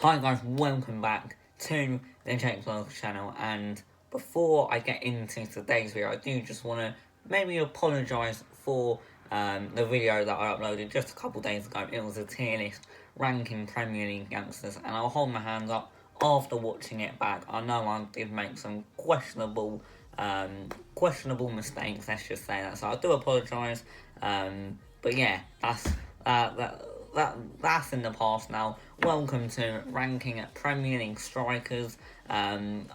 Hi guys, welcome back to the Jake Vlog channel, and before I get into today's video, I do just want to maybe apologise for the video that I uploaded just a couple days ago. It was a tier list ranking Premier League youngsters, and I'll hold my hands up after watching it back. I know I did make some questionable mistakes, let's just say that, so I do apologise, but yeah, that's in the past now. Welcome to ranking at Premier League strikers. I'm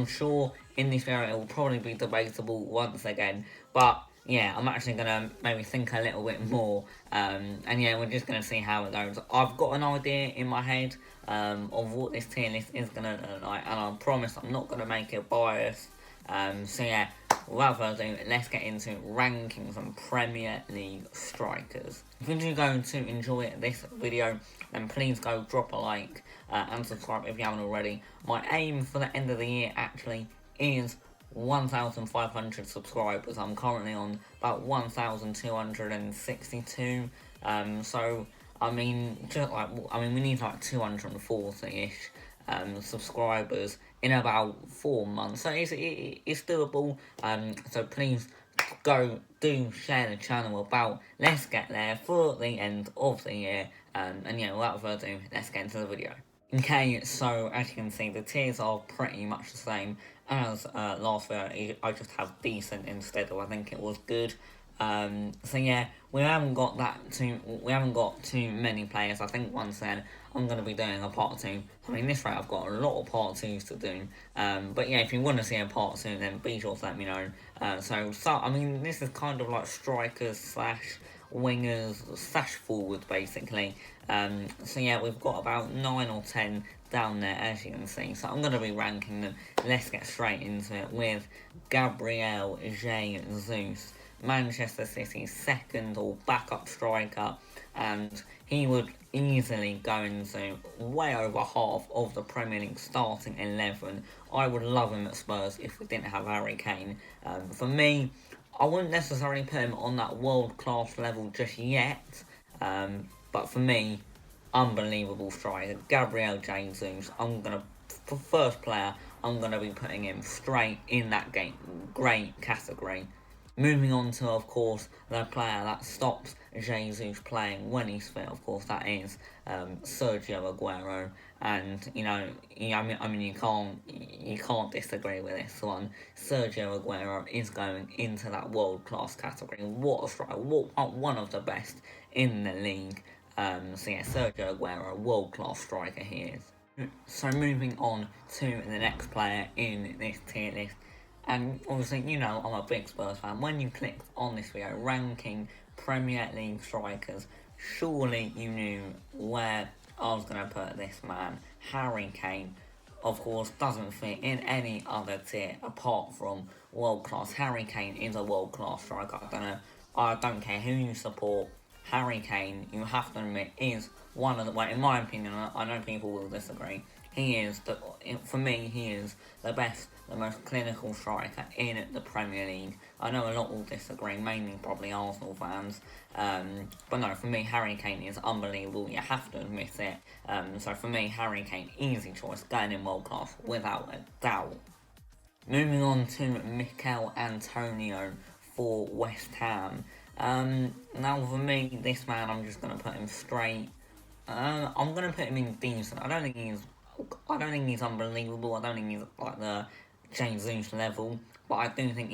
sure in this video it will probably be debatable once again, but yeah, I'm actually gonna maybe think a little bit more, and yeah, we're just gonna see how it goes. I've got an idea in my head of what this tier list is gonna look like, and I promise I'm not gonna make it biased. So yeah, without further ado, let's get into ranking some Premier League strikers. If you're going to enjoy this video, then please go drop a like and subscribe if you haven't already. My aim for the end of the year actually is 1,500 subscribers. I'm currently on about 1,262. So I mean, we need like 240-ish subscribers in about 4 months, so it's doable. So please do share the channel about. Let's get there for the end of the year. And yeah, without further ado, let's get into the video. Okay, so as you can see, the tiers are pretty much the same as last video. I just have decent instead of I think it was good. So yeah, we haven't got too many players. I think once then I'm going to be doing a part 2. I mean, this rate I've got a lot of part 2s to do. But yeah, if you want to see a part 2, then be sure to let me know. So I mean, this is kind of like strikers slash wingers slash forwards basically. So yeah, we've got about 9 or 10 down there, as you can see. So I'm going to be ranking them. Let's get straight into it with Gabriel Jesus, Manchester City's second or backup striker, and he would easily go into way over half of the Premier League starting 11. I would love him at Spurs if we didn't have Harry Kane. For me, I wouldn't necessarily put him on that world-class level just yet, but for me, unbelievable striker. Gabriel Jesus, for first player, I'm going to be putting him straight in that great category. Moving on to, of course, the player that stops Jesus playing when he's fit, of course, that is Sergio Aguero. And you can't disagree with this one. Sergio Aguero is going into that world-class category. What a striker! One of the best in the league. So yeah, Sergio Aguero, world-class striker he is. So moving on to the next player in this tier list. And obviously, I'm a big Spurs fan. When you clicked on this video ranking Premier League strikers, surely you knew where I was going to put this man. Harry Kane, of course, doesn't fit in any other tier apart from world-class. Harry Kane is a world-class striker. I don't care who you support. Harry Kane, you have to admit, is one of the, well, in my opinion, I know people will disagree, for me, he is the best, the most clinical striker in the Premier League. I know a lot will disagree, mainly probably Arsenal fans, but no, for me, Harry Kane is unbelievable, you have to admit it. So for me, Harry Kane, easy choice, going in world class, without a doubt. Moving on to Mikel Antonio for West Ham. Now for me, this man, I'm just going to put him straight. I'm going to put him in decent. I don't think he's unbelievable. I don't think he's like the Jesus level, but I do think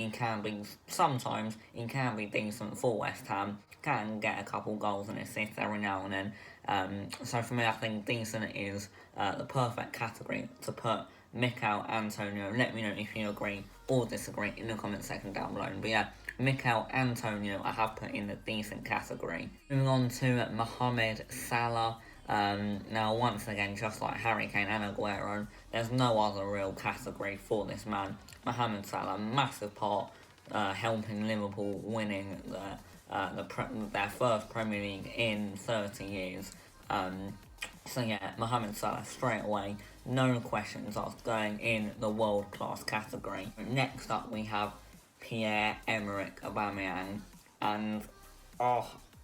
sometimes he can be decent for West Ham. Can get a couple goals and assists every now and then. So for me, I think decent is the perfect category to put Mikel Antonio. Let me know if you agree or disagree in the comment section down below. But yeah, Mikel Antonio I have put in the decent category. Moving on to Mohamed Salah. Now once again, just like Harry Kane and Aguero, there's no other real category for this man. Mohamed Salah, massive part helping Liverpool winning their first Premier League in 30 years. So yeah, Mohamed Salah straight away, no questions asked, going in the world-class category. Next up we have Pierre-Emerick Aubameyang, and I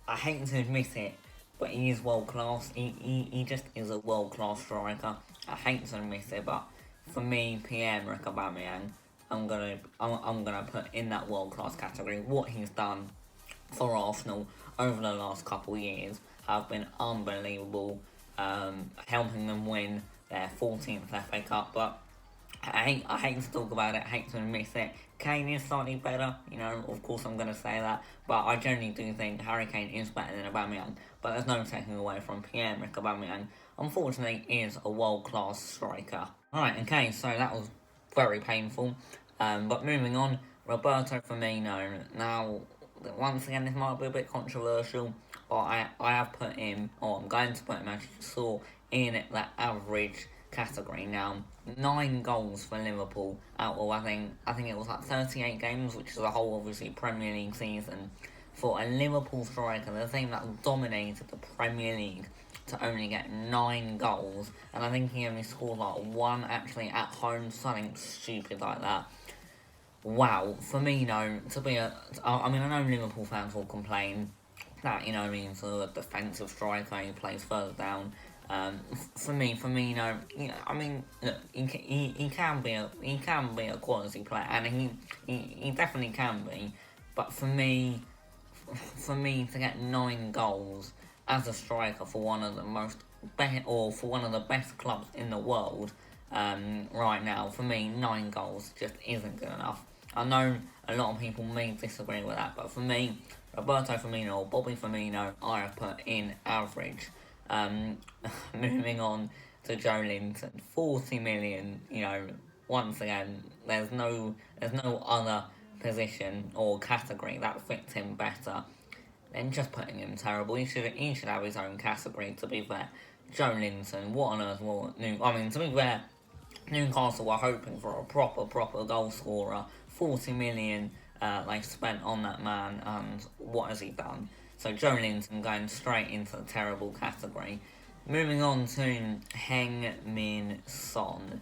hate to admit it, but he is world class. He just is a world class striker. I hate to admit it, but for me, Pierre-Emerick Aubameyang, I'm gonna put in that world class category. What he's done for Arsenal over the last couple of years have been unbelievable, helping them win their 14th FA Cup. But I hate to talk about it, I hate to admit it. Kane is slightly better, of course I'm going to say that, but I generally do think Harry Kane is better than Aubameyang, but there's no taking away from Pierre-Emerick Aubameyang. Unfortunately, is a world-class striker. Alright, okay, so that was very painful, but moving on, Roberto Firmino. Now, once again, this might be a bit controversial, but I have put him, or I'm going to put him, as you saw, in that average category. Now, 9 goals for Liverpool out of I think it was like 38 games, which is a whole obviously Premier League season. For a Liverpool striker, the team that dominated the Premier League, to only get 9 goals, and I think he only scored like 1 actually at home, something stupid like that. Wow, Firmino to be I know Liverpool fans will complain that, he's a defensive striker, he plays further down. For me, Firmino, look, he can be a quality player, and he definitely can be. But for me to get 9 goals as a striker for one of the best clubs in the world, right now, for me, 9 goals just isn't good enough. I know a lot of people may disagree with that, but for me, Roberto Firmino or Bobby Firmino, I have put in average. Moving on to Joelinton, 40 million. Once again, there's no other position or category that fits him better than just putting him terrible. He should have his own category. To be fair, Joelinton, what on earth will to be fair, Newcastle were hoping for a proper goal scorer. 40 million they spent on that man, and what has he done? So Joelinton going straight into the terrible category. Moving on to Heung-min Son.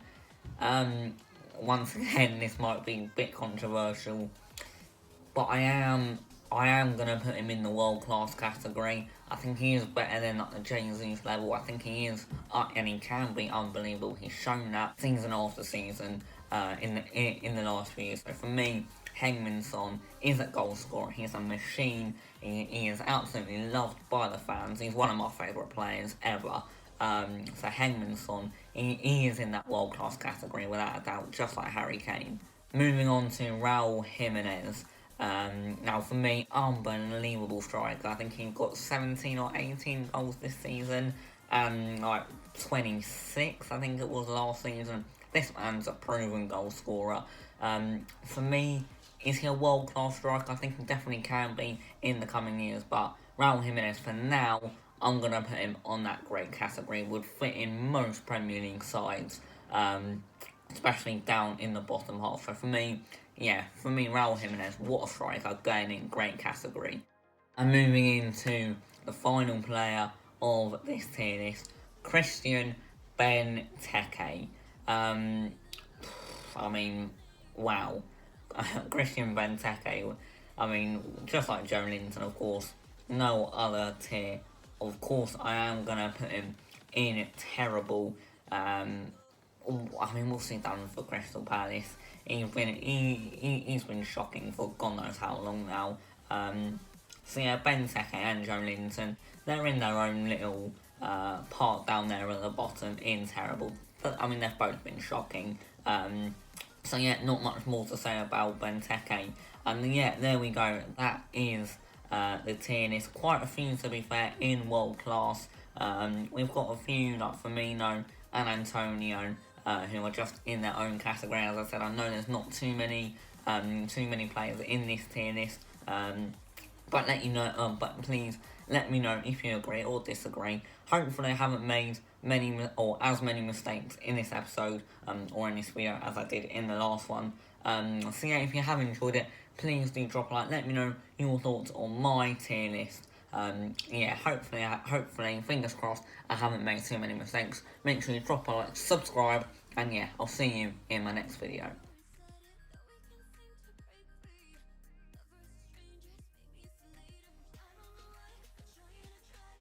Once again, this might be a bit controversial, but I am gonna put him in the world class category. I think he is better than the Jesus level. I think he is, and he can be unbelievable. He's shown that season after season in the last few years. So for me, Heung-min Son is a goal scorer. He's a machine. He is absolutely loved by the fans. He's one of my favourite players ever. So Heung-min Son, he is in that world-class category without a doubt, just like Harry Kane. Moving on to Raul Jimenez. Now for me, unbelievable striker. I think he got 17 or 18 goals this season, and like 26, I think it was last season. This man's a proven goal scorer. For me, is he a world-class striker? I think he definitely can be in the coming years, but Raul Jimenez, for now, I'm going to put him on that great category. Would fit in most Premier League sides, especially down in the bottom half. So for me, Raul Jimenez, what a striker, going in great category. And moving into the final player of this tier list, Christian Benteke. Wow. Christian Benteke, just like Joelinton, of course, no other tier. Of course, I am going to put him in terrible. What's he done for Crystal Palace? He's been shocking for God knows how long now. Benteke and Joelinton, they're in their own little part down there at the bottom in terrible. But, they've both been shocking. Not much more to say about Benteke. And there we go. That is the tier list. Quite a few, to be fair, in world class. We've got a few like Firmino and Antonio, who are just in their own category. As I said, I know there's not too many players in this tier list. But please let me know if you agree or disagree. Hopefully I haven't made as many mistakes in this episode or in this video as I did in the last one. If you have enjoyed it, please do drop a like. Let me know your thoughts on my tier list. Hopefully, fingers crossed, I haven't made too many mistakes. Make sure you drop a like, subscribe, and I'll see you in my next video.